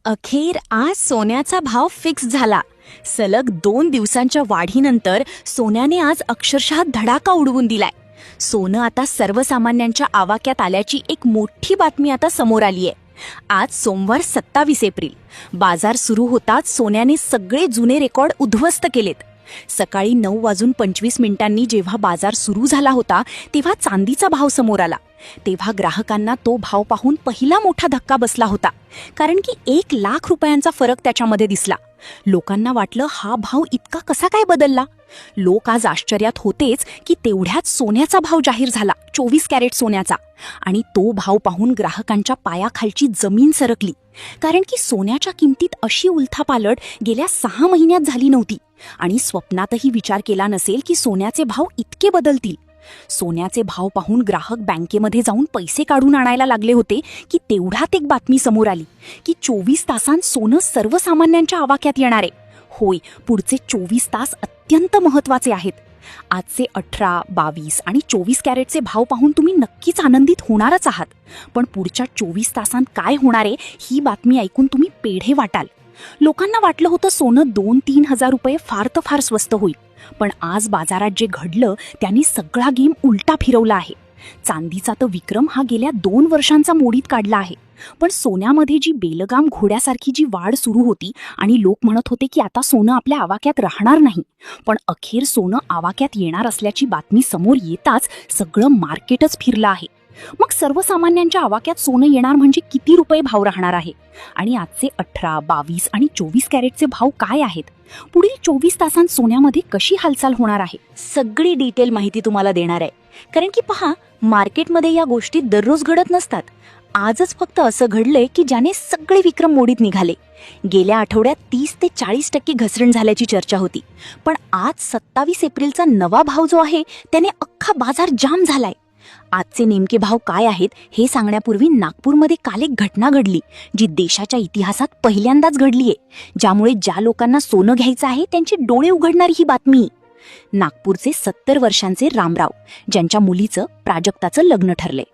अखेर आज सोन्याचा भाव फिक्स झाला. सलग 2 दिवसांच्या वाढीनंतर सोन्याने आज अक्षरशः धडाका उडवून दिलाय. सोनं आता सर्वसामान्यांच्या आवाक्यात आल्याची एक मोठी बातमी आता समोर आलीय. आज सोमवार 27 एप्रिल. बाजार सुरू होताच सोन्याने सगळे जुने रेकॉर्ड उद्ध्वस्त केलेत. सकाळी 9:25 जेव्हा बाजार सुरू झाला होता तेव्हा चांदीचा भाव समोर आला. तेव्हा ग्राहकांना तो भाव पाहून पहिला मोठा धक्का बसला होता, कारण की 1,00,000 रुपयांचा फरक त्याच्यामध्ये दिसला. लोकांना वाटलं, हा भाव इतका कसा काय बदलला? लोक आज आश्चर्यात होतेच की तेवढ्यात सोन्याचा भाव जाहीर झाला, 24 कॅरेट सोन्याचा. आणि तो भाव पाहून ग्राहकांच्या पायाखालची जमीन सरकली, कारण की सोन्याच्या किमतीत अशी उलथापालट गेल्या 6 महिन्यात झाली नव्हती. आणि स्वप्नातही विचार केला नसेल की सोन्याचे भाव इतके बदलतील. सोन्याचे भाव पाहून ग्राहक बँकेमध्ये जाऊन पैसे काढून आणायला लागले होते की तेवढ्यात एक बातमी समोर आली की 24 तासांत सोनं सर्वसामान्यांच्या आवाक्यात येणार आहे. होय, पुढचे 24 तास अत्यंत महत्त्वाचे आहेत. आजचे 18, 22 आणि 24 कॅरेटचे भाव पाहून तुम्ही नक्कीच आनंदित होणारच आहात. पण पुढच्या 24 तासांत काय होणार आहे ही बातमी ऐकून तुम्ही पेढे वाटाल. लोकांना वाटलं होतं सोनं 2-3 हजार रुपये फार तर फार स्वस्त होईल. पण आज बाजारात जे घडलं त्यांनी सगळा गेम उलटा फिरवला आहे. चांदीचा तर विक्रम हा गेल्या 2 वर्षांचा मोडीत काढला आहे. पण सोन्यामध्ये जी बेलगाम घोड्यासारखी जी वाढ सुरू होती आणि लोक म्हणत होते की आता सोनं आपल्या आवाक्यात राहणार नाही, पण अखेर सोनं आवाक्यात येणार असल्याची बातमी समोर येताच सगळं मार्केटच फिरलं आहे. मग सर्वसामान्यांच्या आवाक्यात सोनं येणार म्हणजे किती रुपये भाव राहणार आहे? आणि आजचे 18, 22 आणि 24 कॅरेटचे भाव काय आहेत? पुढील 24 तासांत सोन्यामध्ये कशी हालचाल होणार आहे? सगळी डिटेल माहिती तुम्हाला देणार आहे. कारण की पहा, मार्केटमध्ये या गोष्टी दररोज घडत नसतात. आजच फक्त असं घडलंय की ज्याने सगळे विक्रम मोडीत निघाले. गेल्या आठवड्यात 30 ते 40% घसरण झाल्याची चर्चा होती. पण आज 27 एप्रिलचा नवा भाव जो आहे त्याने अख्खा बाजार जाम झालाय. आजचे नेमके भाव काय आहेत हे सांगण्यापूर्वी नागपूरमध्ये काल एक घटना घडली जी देशाच्या इतिहासात पहिल्यांदाच घडलीये, ज्यामुळे ज्या लोकांना सोनं घ्यायचं आहे त्यांचे डोळे उघडणारी ही बातमी. नागपूरचे 70 वर्षांचे रामराव, ज्यांच्या मुलीचं प्राजक्ताचं लग्न ठरले.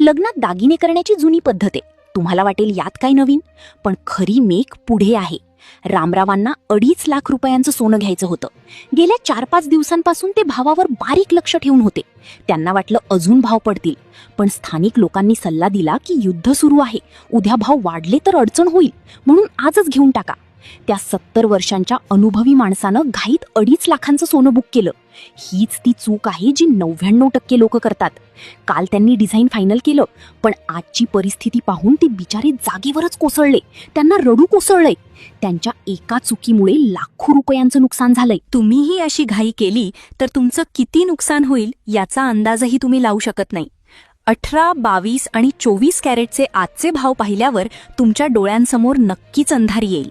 लग्नात दागिने करण्याची जुनी पद्धत आहे. तुम्हाला वाटेल यात काय नवीन, पण खरी मेक पुढे आहे. रामरावांना 2.5 लाख रुपयांचं सोनं घ्यायचं होतं. गेल्या 4-5 दिवसांपासून ते भावावर बारीक लक्ष ठेवून होते. त्यांना वाटलं अजून भाव पडतील, पण स्थानिक लोकांनी सल्ला दिला की युद्ध सुरू आहे, उद्या भाव वाढले तर अडचण होईल, म्हणून आजच घेऊन टाका. त्या 70 वर्षांच्या अनुभवी माणसानं घाईत 2.5 लाखांचं सोनं बुक केलं. हीच ती चूक आहे जी 99% लोक करतात. काल त्यांनी डिझाईन फायनल केलं, पण आजची परिस्थिती पाहून ते बिचारे जागेवरच कोसळले. त्यांना रडू कोसळलंय. त्यांच्या एका चुकीमुळे लाखो रुपयांचं नुकसान झालंय. तुम्हीही अशी घाई केली तर तुमचं किती नुकसान होईल याचा अंदाजही तुम्ही लावू शकत नाही. 18, 22 आणि 24 कॅरेटचे आजचे भाव पाहिल्यावर तुमच्या डोळ्यांसमोर नक्कीच अंधारी येईल.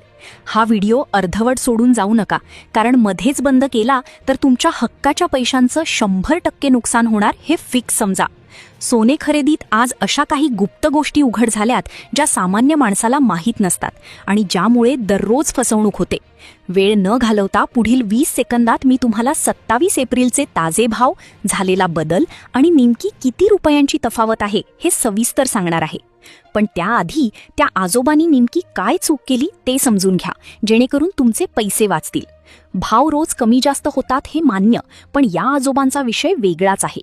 हा व्हिडिओ अर्धवट सोडून जाऊ नका, कारण मध्येच बंद केला तर तुमच्या हक्काच्या पैशांचं 100% नुकसान होणार हे फिक्स समजा. सोने खरेदीत आज अशा काही गुप्त गोष्टी उघड झाल्यात ज्या सामान्य माणसाला माहीत नसतात आणि ज्यामुळे दररोज फसवणूक होते. वेळ न घालवता पुढील 20 सेकंदात मी तुम्हाला 27 एप्रिलचे ताजे भाव, झालेला बदल आणि नेमकी किती रुपयांची तफावत आहे हे सविस्तर सांगणार आहे. पण त्याआधी त्या आजोबांनी नेमकी काय चूक केली ते समजून घ्या, जेणेकरून तुमचे पैसे वाचतील. भाव रोज कमी जास्त होतात हे मान्य, पण या आजोबांचा विषय वेगळाच आहे.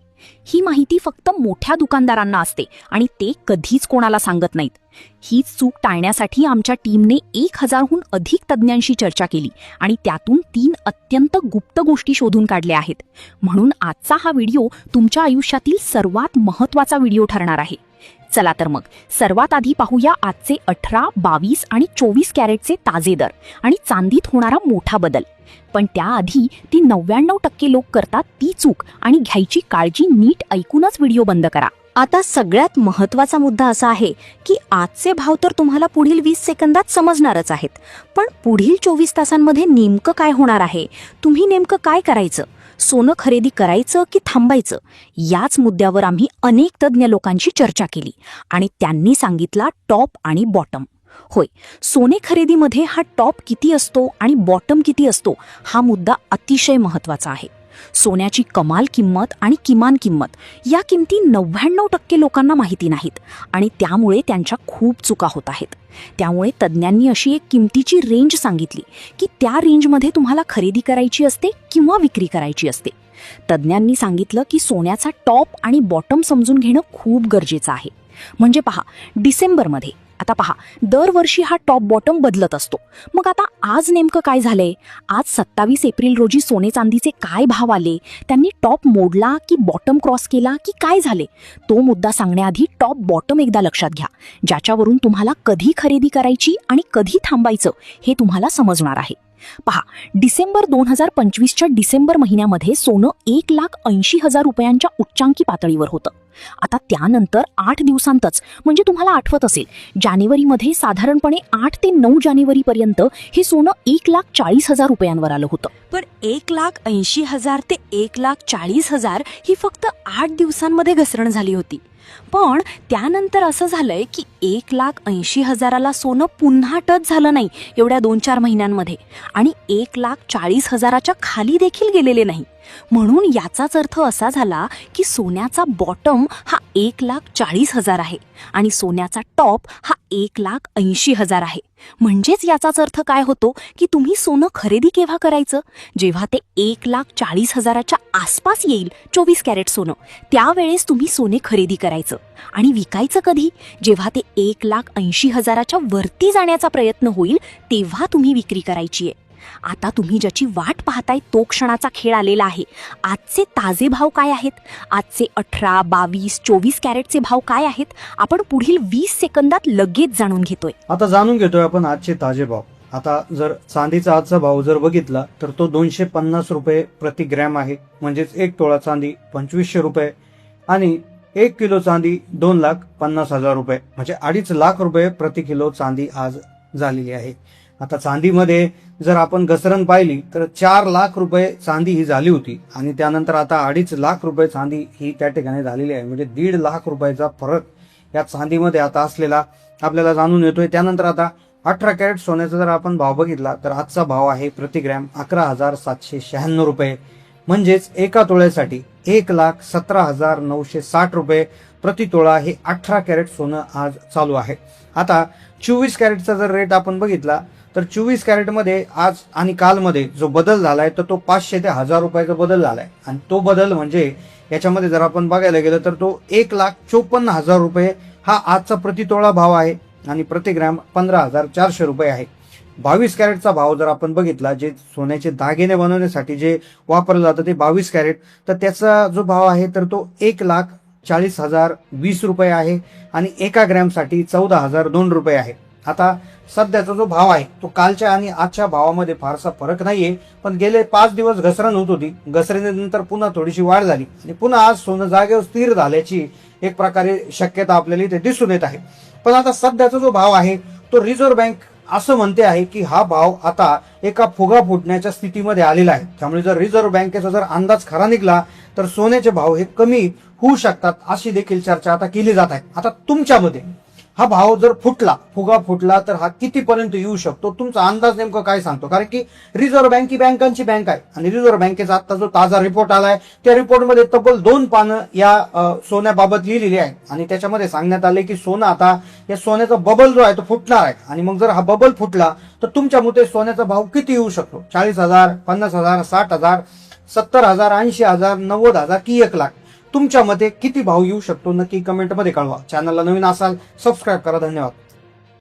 ही माहिती फक्त मोठ्या दुकानदारांना असते आणि ते कधीच कोणाला सांगत नाहीत. हीच चूक टाळण्यासाठी आमच्या टीमने 1000हून अधिक तज्ज्ञांशी चर्चा केली आणि त्यातून 3 अत्यंत गुप्त गोष्टी शोधून काढल्या आहेत. म्हणून आजचा हा व्हिडिओ तुमच्या आयुष्यातील सर्वात महत्त्वाचा व्हिडिओ ठरणार आहे. चला तर मग सर्वात आधी पाहूया आजचे 18, 22 आणि 24 कॅरेटचे ताजे दर आणि चांदीत होणारा मोठा बदल. पण त्याआधी ती 99% लोक करतात ती चूक आणि घ्यायची काळजी नीट ऐकूनच व्हिडिओ बंद करा. आता सगळ्यात महत्त्वाचा मुद्दा असा आहे की आजचे भाव तर तुम्हाला पुढील 20 सेकंदात समजणारच आहेत, पण पुढील 24 तासांमध्ये नेमकं काय होणार आहे? तुम्ही नेमकं काय करायचं? सोनं खरेदी करायचं की थांबायचं? याच मुद्द्यावर आम्ही अनेक तज्ज्ञ लोकांशी चर्चा केली आणि त्यांनी सांगितला टॉप आणि बॉटम. होय, सोने खरेदीमध्ये हा टॉप किती असतो आणि बॉटम किती असतो हा मुद्दा अतिशय महत्त्वाचा आहे. सोन्याची कमाल किंमत आणि किमान किंमत या किमती 99% लोकांना माहिती नाहीत आणि त्यामुळे त्यांच्या खूप चुका होत आहेत. त्यामुळे तज्ज्ञांनी अशी एक किमतीची रेंज सांगितली की त्या रेंजमध्ये तुम्हाला खरेदी करायची असते किंवा विक्री करायची असते. तज्ज्ञांनी सांगितलं की सोन्याचा टॉप आणि बॉटम समजून घेणं खूप गरजेचं आहे. म्हणजे पहा, डिसेंबरमध्ये आता पहा, दरवर्षी हा टॉप बॉटम बदलत असतो. मग आता आज नेमकं काय झालंय? आज 27 एप्रिल रोजी सोने चांदीचे काय भाव आले? त्यांनी टॉप मोडला की बॉटम क्रॉस केला की काय झाले? तो मुद्दा सांगण्याआधी टॉप बॉटम एकदा लक्षात घ्या, ज्याच्यावरून तुम्हाला कधी खरेदी करायची आणि कधी थांबायचं हे तुम्हाला समजणार आहे. पहा, डिसेंबर 2025च्या डिसेंबर महिन्यामध्ये सोनं 1,80,000 रुपयांच्या उच्चांकी पातळीवर होतं. आता त्यानंतर 8 दिवसांतच, म्हणजे तुम्हाला आठवत असेल, जानेवारीमध्ये साधारणपणे 8 ते 9 जानेवारीपर्यंत हे सोनं 1,40,000 रुपयांवर आलं होतं. पण 1,80,000 ते 1,40,000 ही फक्त 8 दिवसांमध्ये घसरण झाली होती. पण त्यानंतर असं झालंय की 1,80,000ला सोनं पुन्हा टच झालं नाही एवढ्या 2-4 महिन्यांमध्ये आणि 1,40,000च्या खाली देखील गेलेले नाही. म्हणून याचाच अर्थ असा झाला की सोन्याचा बॉटम हा 1,40,000 आहे आणि सोन्याचा टॉप हा 1,80,000 आहे. म्हणजेच याचाच अर्थ काय होतो की तुम्ही सोनं खरेदी केव्हा करायचं? जेव्हा ते 1,40,000च्या आसपास येईल 24 कॅरेट सोनं, त्यावेळेस तुम्ही सोने खरेदी करायचं. आणि विकायचं कधी? जेव्हा ते 1,80,000च्या वरती जाण्याचा प्रयत्न होईल तेव्हा तुम्ही विक्री करायची आहे. आता तुम्ही ज्याची वाट पाहताय तो क्षणाचा खेळ आलेला आहे. आजचे ताजे भाव काय आहेत? आजचे 18, 22, 24 कॅरेटचे भाव काय आहेत? आपण पुढील 20 सेकंदात लगेच जाणून घेतोय. आता जाणून घेतोय आपण आजचे ताजे भाव. आता जर चांदीचा आजचा भाव जर बघितला तर तो 250 रुपये प्रति ग्रॅम आहे. म्हणजेच 1 तोळा चांदी 2500 रुपये आणि 1 किलो चांदी 2,50,000 रुपये, म्हणजे 2.5 लाख रुपये प्रति किलो चांदी आज झालेली आहे. आता चांदीमध्ये जर आपण घसरण पाहिली तर 4 लाख रुपये चांदी ही झाली होती आणि त्यानंतर आता 2.5 लाख रुपये चांदी ही त्या ठिकाणी झालेली आहे. म्हणजे 1.5 लाख रुपयाचा फरक या चांदीमध्ये आता असलेला आपल्याला जाणून येतोय. त्यानंतर आता 18 कॅरेट सोन्याचा जर आपण भाव बघितला तर आजचा भाव आहे प्रति ग्रॅम 11,796 रुपये. म्हणजेच एका तोळ्यासाठी 1,17,960 रुपये प्रति तोळा हे 18 कॅरेट सोनं आज चालू आहे. आता 24 कॅरेटचा जर रेट आपण बघितला तर 24 कॅरेटमध्ये आज आणि कालमध्ये जो बदल झालाय तर तो 500 ते 1,000 रुपयाचा बदल झालाय. आणि तो बदल म्हणजे याच्यामध्ये जर आपण बघायला गेलं तर तो 1,54,000 रुपये हा आजचा प्रतितोळा भाव आहे आणि प्रति ग्रॅम 15,400 रुपये आहे. 22 कॅरेटचा भाव जर आपण बघितला, जे सोन्याचे दागिने बनवण्यासाठी जे वापरलं जातं ते 22 कॅरेट, तर त्याचा जो भाव आहे तर तो 1,40,020 रुपये आहे आणि एका ग्रॅमसाठी 14,002 रुपये आहे. आता सध्याचा जो भाव आहे तो कालच्या आणि आजच्या भावामध्ये फारसा फरक नाहीये, पण गेले 5 दिवस घसरण होत होती. घसरणीनंतर पुन्हा थोडीशी वाढ झाली आणि पुन्हा आज सोनं जागेवर स्थिर झाल्याची एक प्रकारे शक्यता आपल्याला इथे दिसून येत आहे. पण आता सध्याचा जो भाव आहे तो रिझर्व्ह बँक असं म्हणते आहे की हा भाव आता एका फुगा फुटण्याच्या स्थितीमध्ये आलेला आहे. त्यामुळे जर रिझर्व्ह बँकेचा जर अंदाज खरा निघाला तर सोन्याचे भाव हे कमी होऊ शकतात अशी देखील चर्चा आता केली जात आहे. आता तुमच्यामध्ये हा भाव जर फुगा फुटला तर हा कितीपर्यंत येऊ शकतो? तुमचा अंदाज नेमका काय सांगतो? कारण की रिझर्व्ह बँक ही बँकांची बँक आहे आणि रिझर्व्ह बँकेचा आता जो ताजा रिपोर्ट आलाय त्या रिपोर्टमध्ये तब्बल 2 पानं या सोन्याबाबत लिहिलेली आहे आणि त्याच्यामध्ये सांगण्यात आले की सोनं आता या सोन्याचा बबल जो आहे तो फुटणार आहे. आणि मग जर हा बबल फुटला तर तुमच्या मते सोन्याचा भाव किती येऊ शकतो? 40,000, 50,000, 60,000, 70,000, 80,000, 90,000 की 1 लाख? तुमच्या मते किती भाव येऊ शकतो नक्की कमेंटमध्ये कळवा. चॅनलला नवीन असाल सबस्क्राईब करा. धन्यवाद.